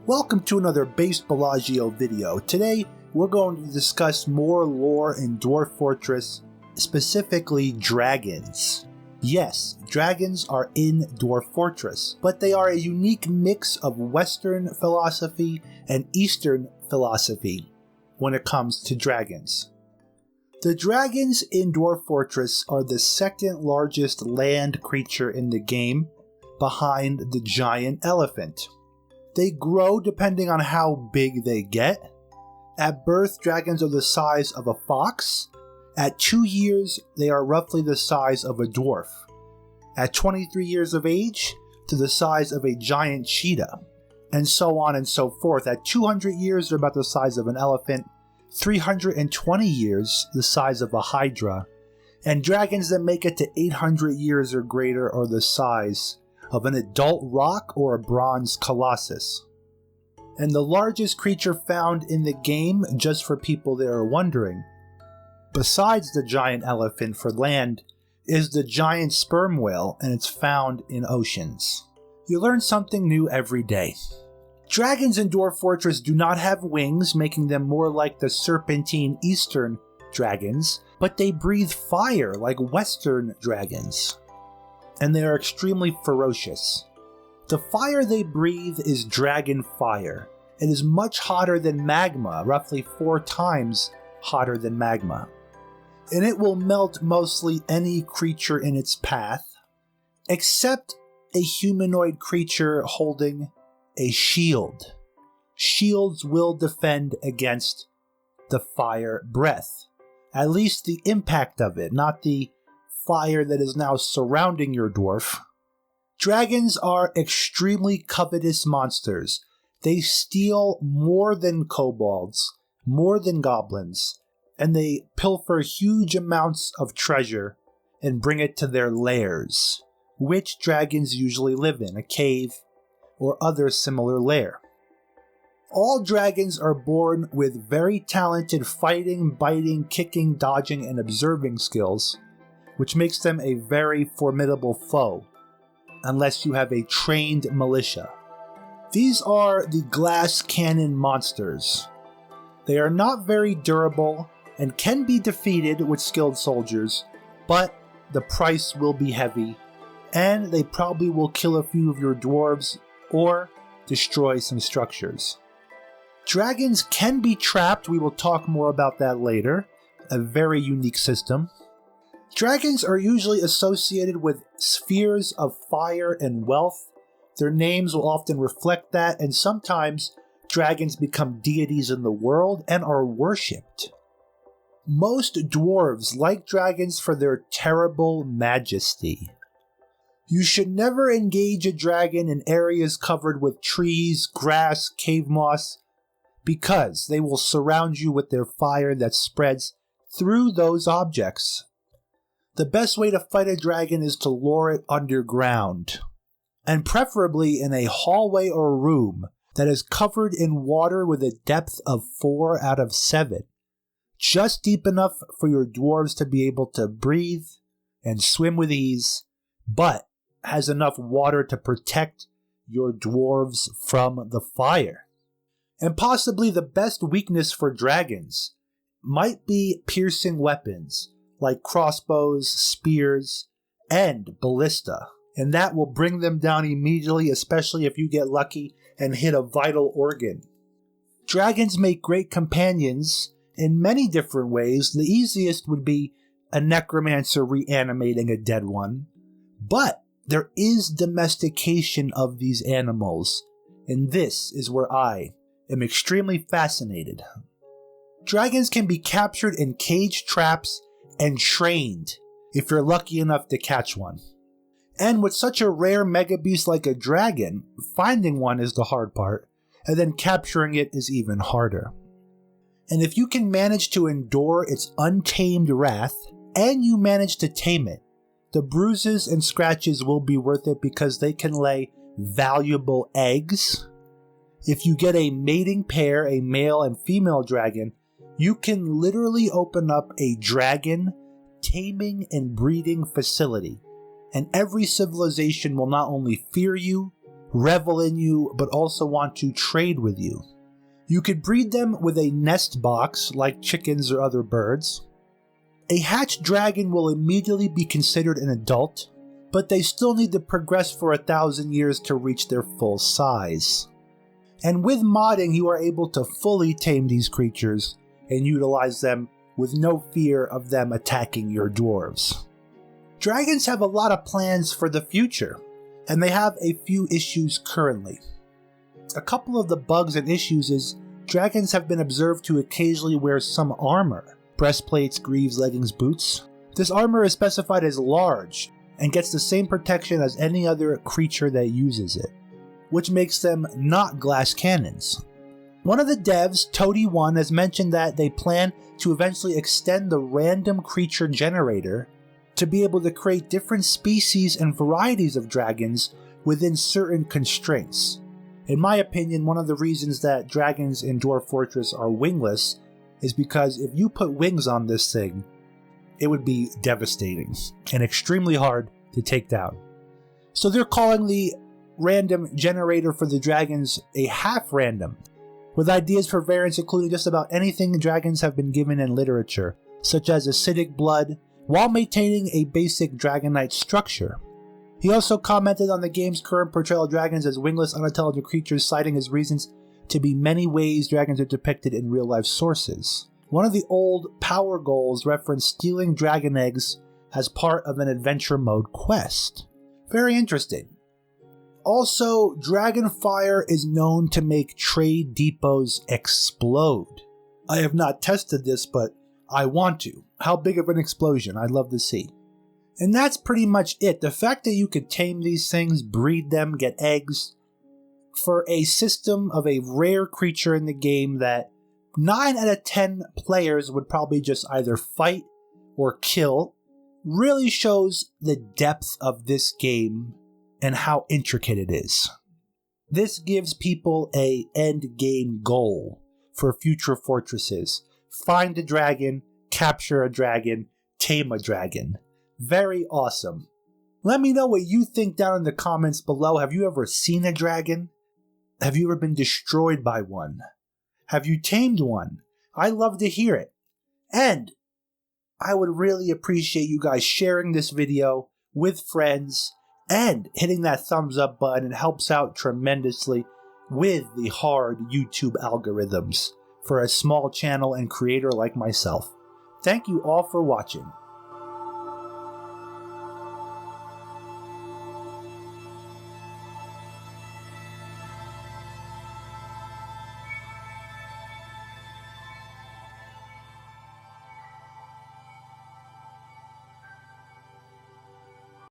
Welcome to another BasedBellagio video. Today, we're going to discuss more lore in Dwarf Fortress, specifically dragons. Yes, dragons are in Dwarf Fortress, but they are a unique mix of Western philosophy and Eastern philosophy when it comes to dragons. The dragons in Dwarf Fortress are the second largest land creature in the game, behind the giant elephant. They grow depending on how big they get. At birth, dragons are the size of a fox. At 2 years, they are roughly the size of a dwarf. At 23 years of age, to the size of a giant cheetah. And so on and so forth. At 200 years, they're about the size of an elephant. 320 years, the size of a hydra. And dragons that make it to 800 years or greater are the size of an adult rock or a bronze colossus. And the largest creature found in the game, just for people that are wondering, besides the giant elephant for land, is the giant sperm whale, and it's found in oceans. You learn something new every day. Dragons in Dwarf Fortress do not have wings, making them more like the serpentine eastern dragons, but they breathe fire like western dragons. And they are extremely ferocious. The fire they breathe is dragon fire. It is much hotter than magma, roughly 4 times hotter than magma. And it will melt mostly any creature in its path, except a humanoid creature holding a shield. Shields will defend against the fire breath. At least the impact of it, not the fire that is now surrounding your dwarf. Dragons are extremely covetous monsters. They steal more than kobolds, more than goblins, and they pilfer huge amounts of treasure and bring it to their lairs, which dragons usually live in, a cave or other similar lair. All dragons are born with very talented fighting, biting, kicking, dodging, and observing skills, which makes them a very formidable foe, unless you have a trained militia. These are the glass cannon monsters. They are not very durable and can be defeated with skilled soldiers, but the price will be heavy, and they probably will kill a few of your dwarves or destroy some structures. Dragons can be trapped, we will talk more about that later, a very unique system. Dragons are usually associated with spheres of fire and wealth. Their names will often reflect that, and sometimes dragons become deities in the world and are worshipped. Most dwarves like dragons for their terrible majesty. You should never engage a dragon in areas covered with trees, grass, cave moss, because they will surround you with their fire that spreads through those objects. The best way to fight a dragon is to lure it underground, and preferably in a hallway or room that is covered in water with a depth of 4 out of 7, just deep enough for your dwarves to be able to breathe and swim with ease, but has enough water to protect your dwarves from the fire. And possibly the best weakness for dragons might be piercing weapons, like crossbows, spears, and ballista. And that will bring them down immediately, especially if you get lucky and hit a vital organ. Dragons make great companions in many different ways. The easiest would be a necromancer reanimating a dead one. But there is domestication of these animals, and this is where I am extremely fascinated. Dragons can be captured in cage traps and trained if you're lucky enough to catch one. And with such a rare mega beast like a dragon, finding one is the hard part, and then capturing it is even harder. And if you can manage to endure its untamed wrath, and you manage to tame it, the bruises and scratches will be worth it because they can lay valuable eggs. If you get a mating pair, a male and female dragon, you can literally open up a dragon taming and breeding facility, and every civilization will not only fear you, revel in you, but also want to trade with you. You could breed them with a nest box like chickens or other birds. A hatched dragon will immediately be considered an adult, but they still need to progress for 1,000 years to reach their full size. And with modding, you are able to fully tame these creatures and utilize them with no fear of them attacking your dwarves. Dragons have a lot of plans for the future, and they have a few issues currently. A couple of the bugs and issues is dragons have been observed to occasionally wear some armor, breastplates, greaves, leggings, boots. This armor is specified as large and gets the same protection as any other creature that uses it, which makes them not glass cannons. One of the devs, Toady1, has mentioned that they plan to eventually extend the random creature generator to be able to create different species and varieties of dragons within certain constraints. In my opinion, one of the reasons that dragons in Dwarf Fortress are wingless is because if you put wings on this thing, it would be devastating and extremely hard to take down. So they're calling the random generator for the dragons a half random, with ideas for variants including just about anything dragons have been given in literature, such as acidic blood, while maintaining a basic Dragonite structure. He also commented on the game's current portrayal of dragons as wingless, unintelligent creatures, citing his reasons to be many ways dragons are depicted in real-life sources. One of the old power goals referenced stealing dragon eggs as part of an adventure mode quest. Very interesting. Also, Dragonfire is known to make trade depots explode. I have not tested this, but I want to. How big of an explosion? I'd love to see. And that's pretty much it. The fact that you could tame these things, breed them, get eggs, for a system of a rare creature in the game that 9 out of 10 players would probably just either fight or kill, really shows the depth of this game and how intricate it is. This gives people a end game goal for future fortresses. Find a dragon, capture a dragon, tame a dragon. Very awesome. Let me know what you think down in the comments below. Have you ever seen a dragon? Have you ever been destroyed by one? Have you tamed one? I'd love to hear it. And I would really appreciate you guys sharing this video with friends and hitting that thumbs up button. It helps out tremendously with the hard YouTube algorithms for a small channel and creator like myself. Thank you all for watching.